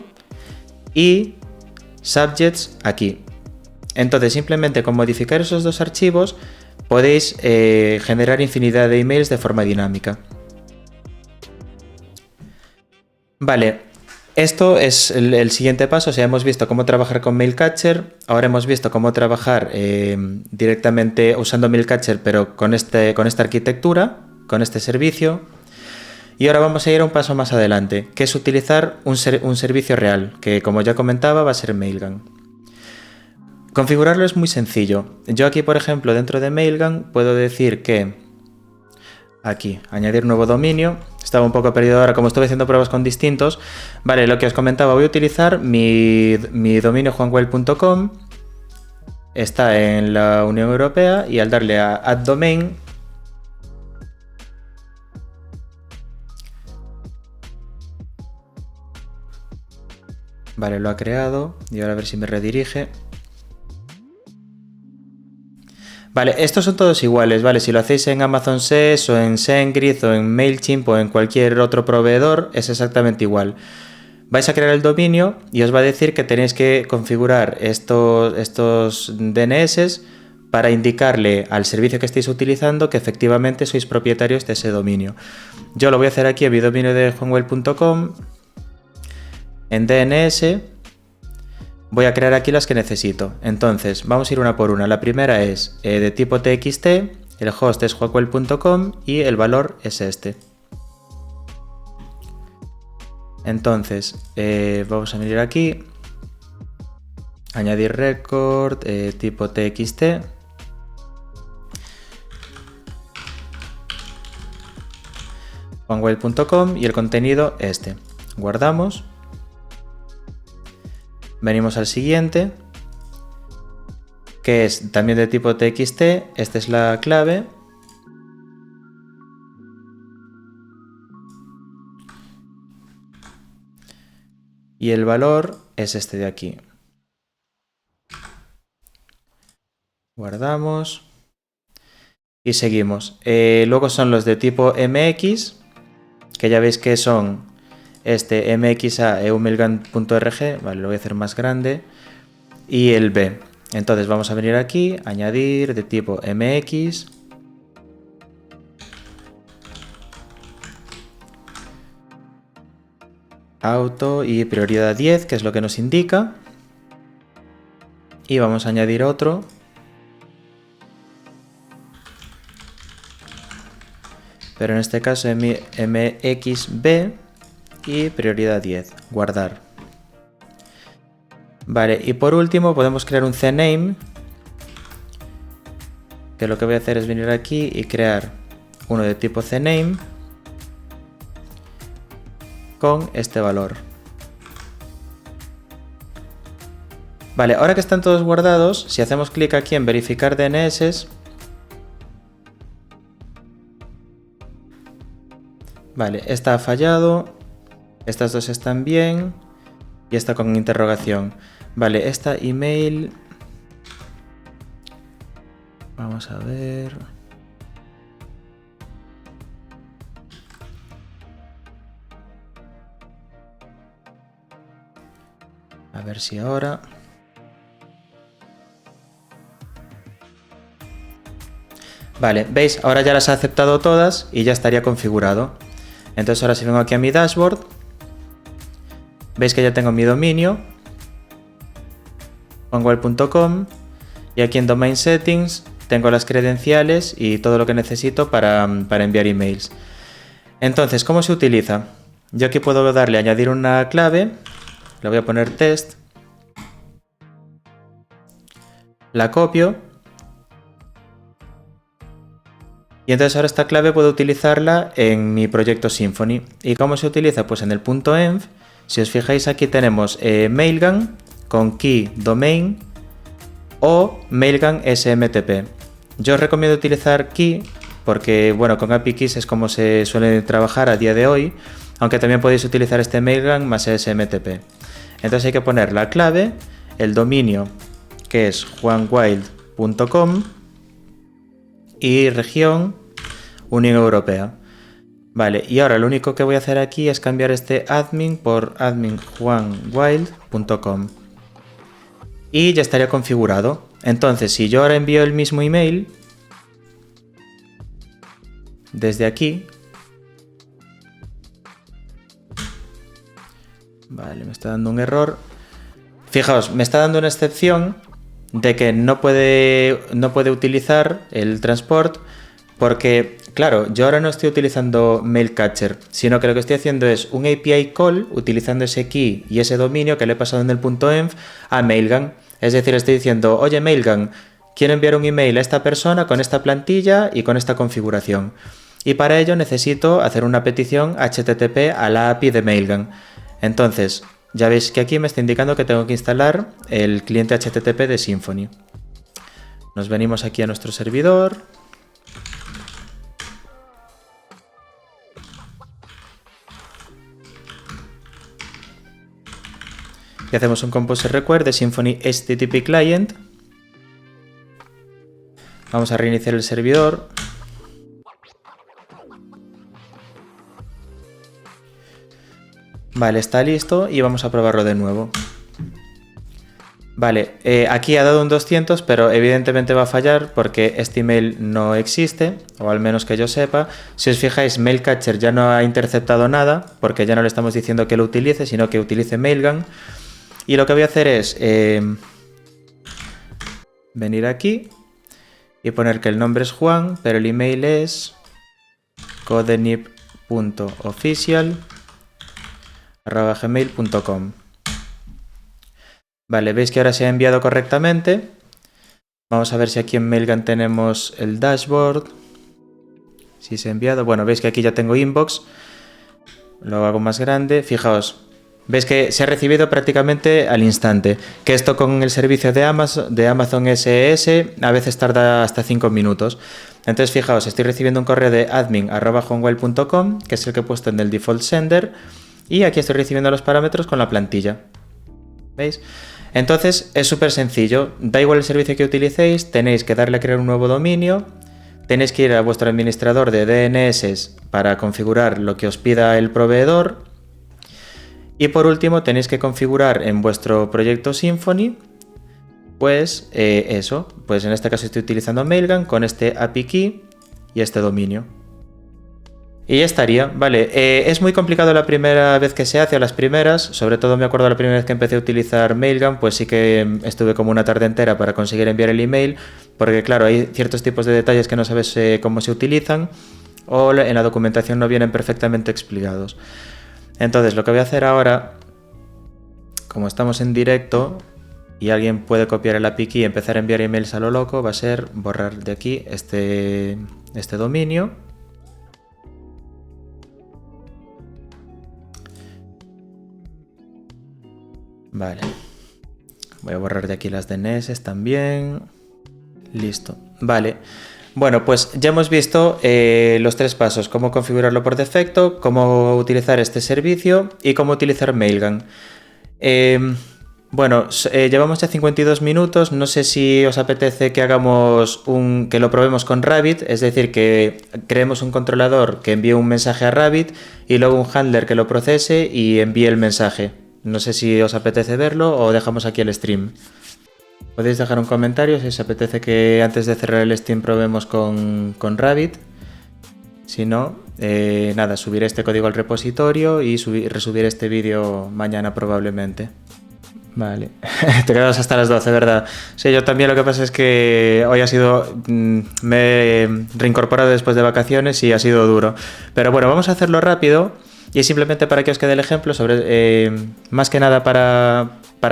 y subjects aquí. Entonces simplemente con modificar esos dos archivos podéis generar infinidad de emails de forma dinámica. Vale. Esto es el siguiente paso. O sea, hemos visto cómo trabajar con Mailcatcher, ahora hemos visto cómo trabajar directamente usando Mailcatcher, pero con esta arquitectura, con este servicio. Y ahora vamos a ir a un paso más adelante, que es utilizar un servicio real, que como ya comentaba va a ser Mailgun. Configurarlo es muy sencillo. Yo aquí, por ejemplo, dentro de Mailgun puedo decir que aquí, añadir nuevo dominio. Estaba un poco perdido ahora, como estuve haciendo pruebas con distintos. Vale, lo que os comentaba, voy a utilizar mi dominio juanwell.com. Está en la Unión Europea y al darle a Add Domain, Vale, lo ha creado y ahora a ver si me redirige. Vale, estos son todos iguales, ¿vale? Si lo hacéis en Amazon SES o en SendGrid o en MailChimp o en cualquier otro proveedor, es exactamente igual. Vais a crear el dominio y os va a decir que tenéis que configurar estos DNS para indicarle al servicio que estéis utilizando que efectivamente sois propietarios de ese dominio. Yo lo voy a hacer aquí en mi dominio de juanwell.com. En DNS voy a crear aquí las que necesito. Entonces, vamos a ir una por una. La primera es de tipo TXT, el host es juanwell.com y el valor es este. Entonces, vamos a venir aquí, añadir record, tipo TXT. juanwell.com y el contenido este. Guardamos. Venimos al siguiente, que es también de tipo TXT. Esta es la clave. Y el valor es este de aquí. Guardamos. Y seguimos. Luego son los de tipo MX, que ya veis que son este mxa eumailgun.org, vale, lo voy a hacer más grande, y el B. Entonces vamos a venir aquí, añadir de tipo mx, auto y prioridad 10, que es lo que nos indica, y vamos a añadir otro, pero en este caso mxb y prioridad 10, guardar. Vale, y por último podemos crear un cname, que lo que voy a hacer es venir aquí y crear uno de tipo cname con este valor. Vale, ahora que están todos guardados, si hacemos clic aquí en verificar DNS, vale, esta ha fallado, estas dos están bien y esta con interrogación. Vale, esta email, vamos a ver. A ver si ahora. Vale, veis, ahora ya las ha aceptado todas y ya estaría configurado. Entonces ahora si vengo aquí a mi dashboard, veis que ya tengo mi dominio, juanwell.com, y aquí en Domain Settings tengo las credenciales y todo lo que necesito para enviar emails. Entonces, ¿cómo se utiliza? Yo aquí puedo darle a añadir una clave, le voy a poner test, la copio, y entonces ahora esta clave puedo utilizarla en mi proyecto Symfony. ¿Y cómo se utiliza? Pues en el .env, si os fijáis aquí tenemos Mailgun con key domain o Mailgun SMTP. Yo os recomiendo utilizar key porque, bueno, con API keys es como se suele trabajar a día de hoy, aunque también podéis utilizar este Mailgun más SMTP. Entonces hay que poner la clave, el dominio, que es juanwild.com, y región Unión Europea. Vale, y ahora lo único que voy a hacer aquí es cambiar este admin por admin.juanwild.com y ya estaría configurado. Entonces, si yo ahora envío el mismo email desde aquí, vale, me está dando un error. Fijaos, me está dando una excepción de que no puede utilizar el transport porque, claro, yo ahora no estoy utilizando Mailcatcher, sino que lo que estoy haciendo es un API call utilizando ese key y ese dominio que le he pasado en el .env a Mailgun. Es decir, estoy diciendo, oye Mailgun, quiero enviar un email a esta persona con esta plantilla y con esta configuración. Y para ello necesito hacer una petición HTTP a la API de Mailgun. Entonces, ya veis que aquí me está indicando que tengo que instalar el cliente HTTP de Symfony. Nos venimos aquí a nuestro servidor. y hacemos un compose request de Symfony HTTP Client. Vamos a reiniciar el servidor. Vale, está listo y vamos a probarlo de nuevo. Vale, aquí ha dado un 200, pero evidentemente va a fallar porque este email no existe, o al menos que yo sepa. Si os fijáis, Mailcatcher ya no ha interceptado nada, porque ya no le estamos diciendo que lo utilice, sino que utilice Mailgun. Y lo que voy a hacer es venir aquí y poner que el nombre es Juan, pero el email es codenip.official@gmail.com. Vale, veis que ahora se ha enviado correctamente. Vamos a ver si aquí en Mailgun tenemos el dashboard. Si se ha enviado. Bueno, veis que aquí ya tengo inbox. Lo hago más grande. Fijaos, veis que se ha recibido prácticamente al instante. Que esto con el servicio de Amazon SS a veces tarda hasta 5 minutos. Entonces, fijaos, estoy recibiendo un correo de admin@juanwild.com, que es el que he puesto en el default sender. Y aquí estoy recibiendo los parámetros con la plantilla. ¿Veis? Entonces es súper sencillo, da igual el servicio que utilicéis, tenéis que darle a crear un nuevo dominio, tenéis que ir a vuestro administrador de DNS para configurar lo que os pida el proveedor y por último tenéis que configurar en vuestro proyecto Symfony, pues eso, pues en este caso estoy utilizando Mailgun con este API key y este dominio. Y ya estaría, vale, es muy complicado la primera vez que se hace, o las primeras, sobre todo me acuerdo la primera vez que empecé a utilizar Mailgun, pues sí que estuve como una tarde entera para conseguir enviar el email, porque claro, hay ciertos tipos de detalles que no sabes cómo se utilizan, o en la documentación no vienen perfectamente explicados. Entonces lo que voy a hacer ahora, como estamos en directo, y alguien puede copiar el API key y empezar a enviar emails a lo loco, va a ser borrar de aquí este dominio. Vale, voy a borrar de aquí las DNS también. Listo, vale. Bueno, pues ya hemos visto los 3 pasos: cómo configurarlo por defecto, cómo utilizar este servicio y cómo utilizar Mailgun. Bueno, llevamos ya 52 minutos, no sé si os apetece que que lo probemos con Rabbit, es decir, que creemos un controlador que envíe un mensaje a Rabbit y luego un handler que lo procese y envíe el mensaje. No sé si os apetece verlo o dejamos aquí el stream. Podéis dejar un comentario si os apetece que antes de cerrar el stream probemos con Rabbit. Si no, nada, subiré este código al repositorio y resubiré este vídeo mañana probablemente. Vale, te quedas hasta las 12, ¿verdad? Sí, yo también, lo que pasa es que hoy me he reincorporado después de vacaciones y ha sido duro. Pero bueno, vamos a hacerlo rápido. Y simplemente para que os quede el ejemplo, más que nada para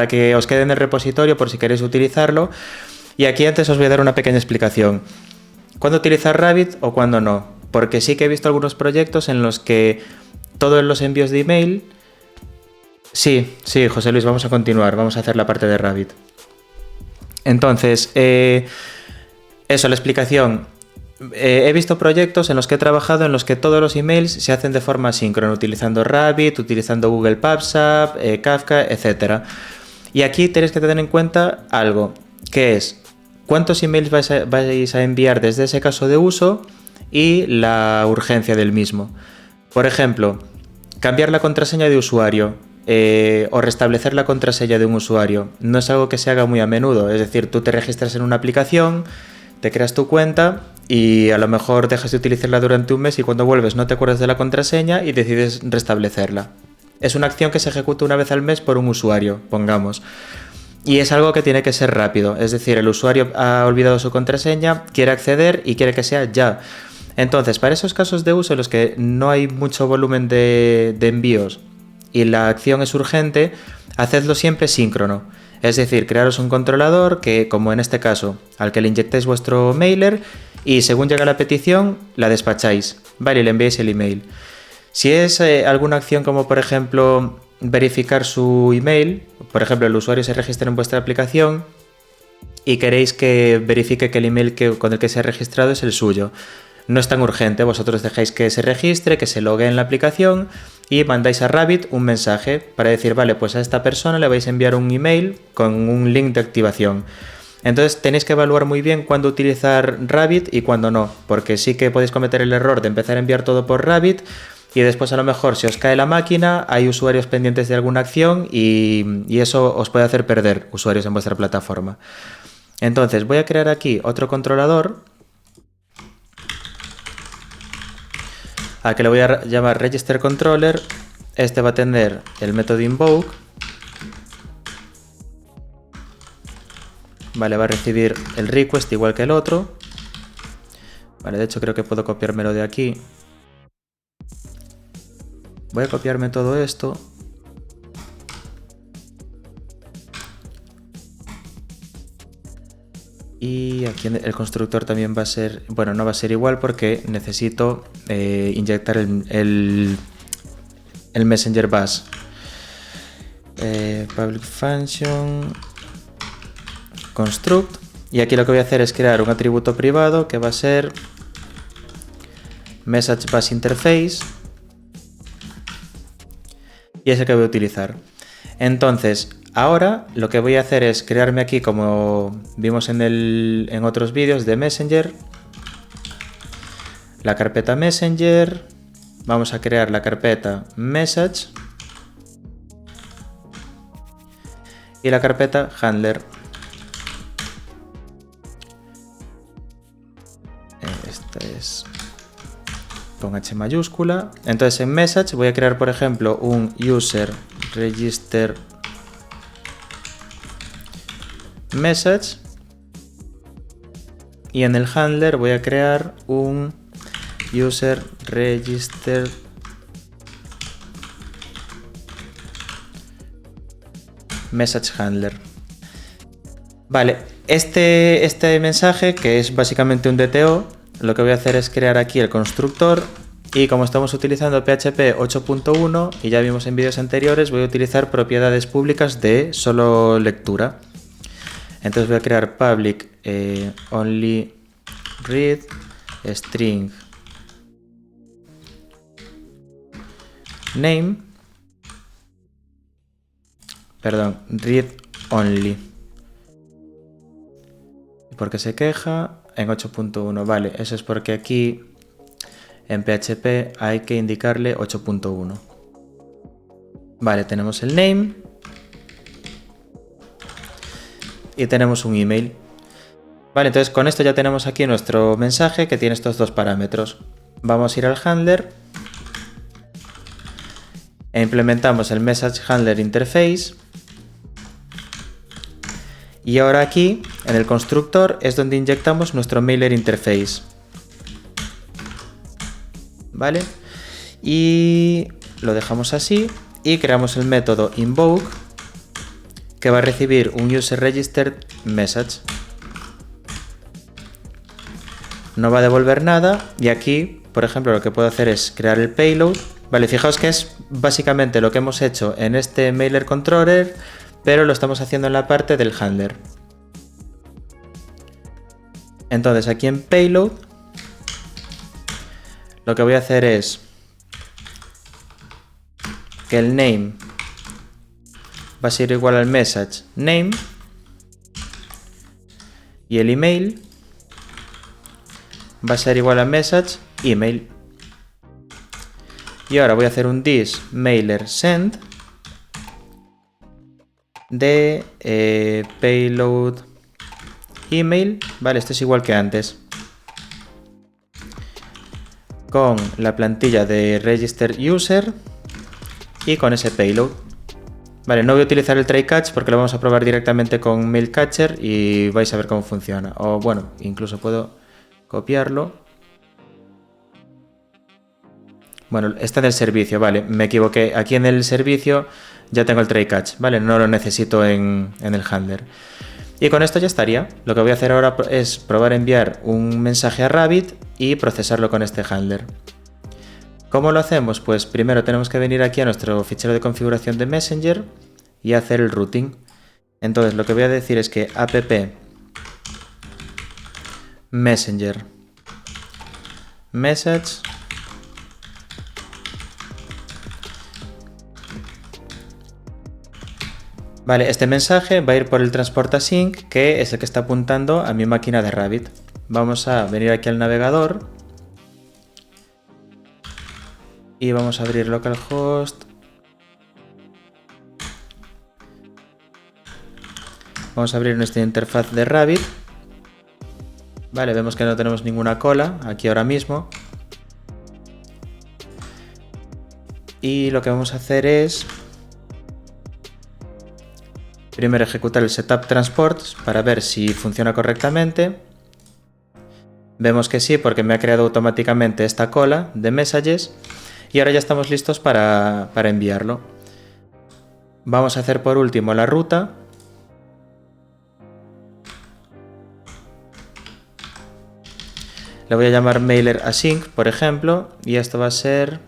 que os quede en el repositorio por si queréis utilizarlo. Y aquí antes os voy a dar una pequeña explicación. ¿Cuándo utilizar Rabbit o cuándo no? Porque sí que he visto algunos proyectos en los que todos los envíos de email... Sí, José Luis, vamos a continuar, vamos a hacer la parte de Rabbit. Entonces, eso, la explicación... he visto proyectos en los que he trabajado en los que todos los emails se hacen de forma síncrona, utilizando Rabbit, utilizando Google PubSub, Kafka, etc. Y aquí tenéis que tener en cuenta algo, que es cuántos emails vais a enviar desde ese caso de uso y la urgencia del mismo. Por ejemplo, cambiar la contraseña de usuario o restablecer la contraseña de un usuario no es algo que se haga muy a menudo, es decir, tú te registras en una aplicación, te creas tu cuenta y a lo mejor dejas de utilizarla durante un mes y cuando vuelves no te acuerdas de la contraseña y decides restablecerla. Es una acción que se ejecuta una vez al mes por un usuario, pongamos. Y es algo que tiene que ser rápido, es decir, el usuario ha olvidado su contraseña, quiere acceder y quiere que sea ya. Entonces, para esos casos de uso en los que no hay mucho volumen de envíos y la acción es urgente, hacedlo siempre síncrono. Es decir, crearos un controlador que, como en este caso, al que le inyectéis vuestro mailer y según llega la petición, la despacháis, ¿vale? Y le enviáis el email. Si es alguna acción como, por ejemplo, verificar su email, por ejemplo, el usuario se registra en vuestra aplicación y queréis que verifique que el email con el que se ha registrado es el suyo. No es tan urgente, vosotros dejáis que se registre, que se logue en la aplicación y mandáis a Rabbit un mensaje para decir, vale, pues a esta persona le vais a enviar un email con un link de activación. Entonces tenéis que evaluar muy bien cuándo utilizar Rabbit y cuándo no, porque sí que podéis cometer el error de empezar a enviar todo por Rabbit y después a lo mejor se os cae la máquina, hay usuarios pendientes de alguna acción y eso os puede hacer perder usuarios en vuestra plataforma. Entonces voy a crear aquí otro controlador al que le voy a llamar Register Controller. Este va a tener el método invoke. Vale, va a recibir el request igual que el otro. Vale, de hecho creo que puedo copiármelo de aquí. Voy a copiarme todo esto. Y aquí el constructor también va a ser, bueno, no va a ser igual porque necesito inyectar el Messenger Bus. Public function construct. Y aquí lo que voy a hacer es crear un atributo privado que va a ser Message Bus Interface. Y es el que voy a utilizar. Entonces, ahora lo que voy a hacer es crearme aquí, como vimos en otros vídeos de Messenger, la carpeta Messenger. Vamos a crear la carpeta Message y la carpeta Handler. Esta es con H mayúscula. Entonces en Message voy a crear, por ejemplo, un User Register Message y en el handler voy a crear un User Register Message Handler. Vale, este mensaje, que es básicamente un DTO, lo que voy a hacer es crear aquí el constructor. Y como estamos utilizando PHP 8.1 y ya vimos en vídeos anteriores, voy a utilizar propiedades públicas de solo lectura. Entonces voy a crear public only read string name, perdón, read only. ¿Por qué se queja? En 8.1, vale, eso es porque aquí en PHP hay que indicarle 8.1. Vale, tenemos el name y tenemos un email. Vale, entonces con esto ya tenemos aquí nuestro mensaje que tiene estos dos parámetros. Vamos a ir al handler e implementamos el Message Handler Interface. Y ahora aquí, en el constructor, es donde inyectamos nuestro Mailer Interface. ¿Vale? Y lo dejamos así y creamos el método invoke que va a recibir un User Registered Message. No va a devolver nada y aquí, por ejemplo, lo que puedo hacer es crear el payload. Vale, fijaos que es básicamente lo que hemos hecho en este Mailer Controller, pero lo estamos haciendo en la parte del handler. Entonces aquí en payload lo que voy a hacer es que el name va a ser igual al message name y el email va a ser igual a message email. Y ahora voy a hacer un this mailer send de payload email. Vale, esto es igual que antes, con la plantilla de register user y con ese payload. Vale, no voy a utilizar el try catch porque lo vamos a probar directamente con mail catcher y vais a ver cómo funciona. O bueno, incluso puedo copiarlo. Bueno, está en el servicio, vale, me equivoqué. Aquí en el servicio ya tengo el try catch, vale, no lo necesito en el handler. Y con esto ya estaría. Lo que voy a hacer ahora es probar a enviar un mensaje a Rabbit y procesarlo con este handler. ¿Cómo lo hacemos? Pues primero tenemos que venir aquí a nuestro fichero de configuración de Messenger y hacer el routing. Entonces lo que voy a decir es que app messenger message Vale, este mensaje va a ir por el transport async, que es el que está apuntando a mi máquina de Rabbit. Vamos a venir aquí al navegador y vamos a abrir localhost. Vamos a abrir nuestra interfaz de Rabbit. Vale, vemos que no tenemos ninguna cola aquí ahora mismo. Y lo que vamos a hacer es primero ejecutar el setup transports para ver si funciona correctamente. Vemos que sí, porque me ha creado automáticamente esta cola de messages. Y ahora ya estamos listos para enviarlo. Vamos a hacer por último la ruta. Le voy a llamar mailer async, por ejemplo, y esto va a ser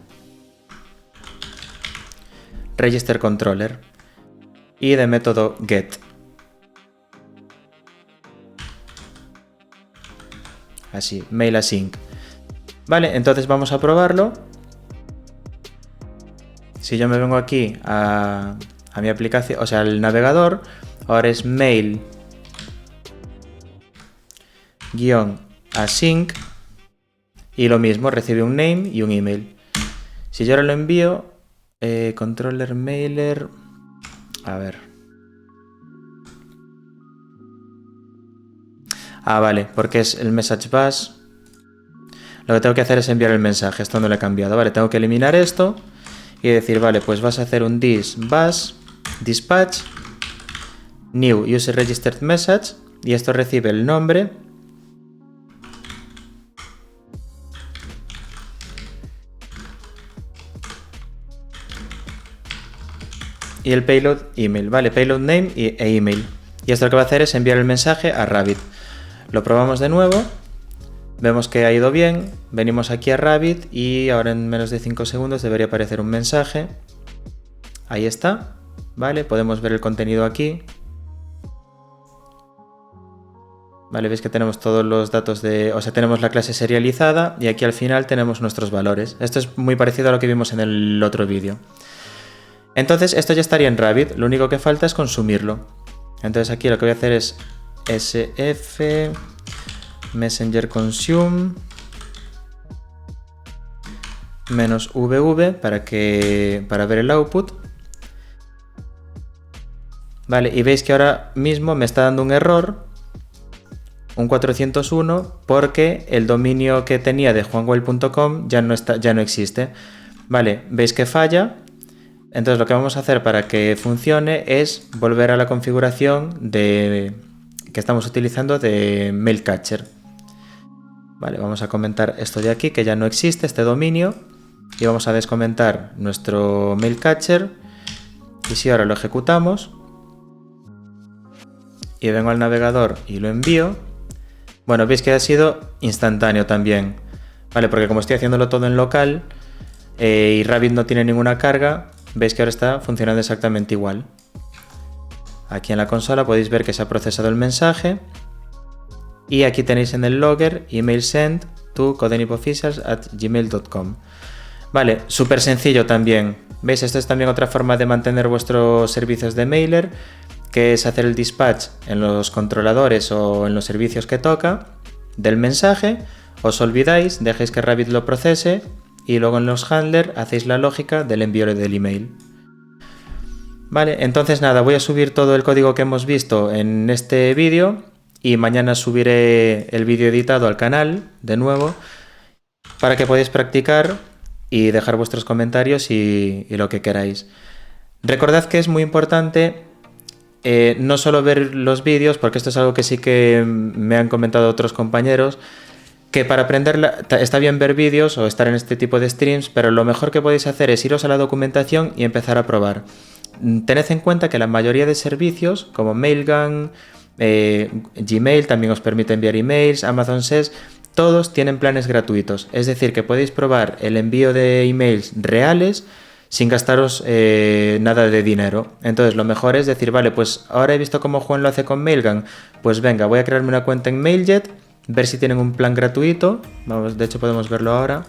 register controller y de método get. Así, mail async. Vale, entonces vamos a probarlo. Si yo me vengo aquí a mi aplicación, o sea, al navegador, ahora es mail -async y lo mismo, recibe un name y un email. Si yo ahora lo envío, controller mailer, a ver. Ah, vale, porque es el message bus. Lo que tengo que hacer es enviar el mensaje, esto no lo he cambiado. Vale, tengo que eliminar esto y decir, vale, pues vas a hacer un this bus dispatch new user registered message y esto recibe el nombre y el payload email, vale, payload name e email. Y esto lo que va a hacer es enviar el mensaje a Rabbit. Lo probamos de nuevo, vemos que ha ido bien, venimos aquí a Rabbit y ahora en menos de 5 segundos debería aparecer un mensaje. Ahí está, vale, podemos ver el contenido aquí. Vale, veis que tenemos todos los datos o sea, tenemos la clase serializada y aquí al final tenemos nuestros valores. Esto es muy parecido a lo que vimos en el otro vídeo. Entonces esto ya estaría en Rabbit, lo único que falta es consumirlo. Entonces aquí lo que voy a hacer es sf messenger consume -vv para ver el output. Vale, y veis que ahora mismo me está dando un error, un 401, porque el dominio que tenía de juanwell.com ya no existe. Vale, veis que falla. Entonces lo que vamos a hacer para que funcione es volver a la configuración que estamos utilizando de Mailcatcher. Vale, vamos a comentar esto de aquí, que ya no existe este dominio, y vamos a descomentar nuestro Mailcatcher. Y si ahora lo ejecutamos y vengo al navegador y lo envío, bueno, veis que ha sido instantáneo también, vale, porque como estoy haciéndolo todo en local y Rabbit no tiene ninguna carga, veis que ahora está funcionando exactamente igual. Aquí en la consola podéis ver que se ha procesado el mensaje y aquí tenéis en el logger email sent to codenipofficials@gmail.com. Vale, súper sencillo también. ¿Veis? Esto es también otra forma de mantener vuestros servicios de mailer, que es hacer el dispatch en los controladores o en los servicios que toca del mensaje. Os olvidáis, dejéis que Rabbit lo procese y luego en los handlers hacéis la lógica del envío del email. Vale, entonces nada, voy a subir todo el código que hemos visto en este vídeo y mañana subiré el vídeo editado al canal de nuevo para que podáis practicar y dejar vuestros comentarios y lo que queráis. Recordad que es muy importante no solo ver los vídeos, porque esto es algo que sí que me han comentado otros compañeros, que para aprender está bien ver vídeos o estar en este tipo de streams, pero lo mejor que podéis hacer es iros a la documentación y empezar a probar. Tened en cuenta que la mayoría de servicios, como Mailgun, Gmail también os permite enviar emails, Amazon SES, todos tienen planes gratuitos. Es decir, que podéis probar el envío de emails reales sin gastaros nada de dinero. Entonces lo mejor es decir, vale, pues ahora he visto cómo Juan lo hace con Mailgun, pues venga, voy a crearme una cuenta en Mailjet, ver si tienen un plan gratuito. Vamos, de hecho podemos verlo ahora.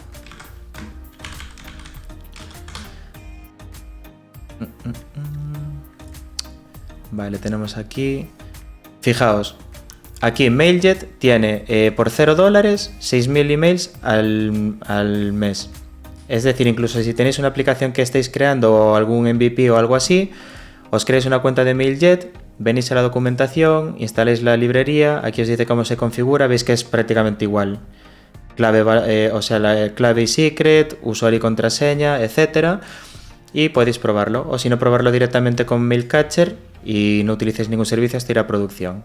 Vale, tenemos aquí. Fijaos, aquí MailJet tiene por $0 6.000 emails al mes. Es decir, incluso si tenéis una aplicación que estéis creando o algún MVP o algo así, os creáis una cuenta de MailJet, venís a la documentación, instaláis la librería, aquí os dice cómo se configura, veis que es prácticamente igual. Clave, o sea, la clave y secret, usuario y contraseña, etcétera, y podéis probarlo, o si no, probarlo directamente con Mailcatcher y no utilicéis ningún servicio hasta ir a producción.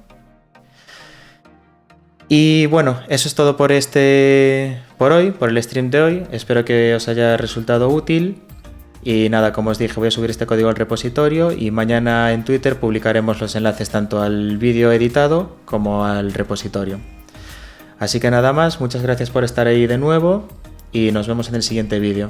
Y bueno, eso es todo por hoy, por el stream de hoy. Espero que os haya resultado útil. Y nada, como os dije, voy a subir este código al repositorio y mañana en Twitter publicaremos los enlaces tanto al vídeo editado como al repositorio. Así que nada más, muchas gracias por estar ahí de nuevo y nos vemos en el siguiente vídeo.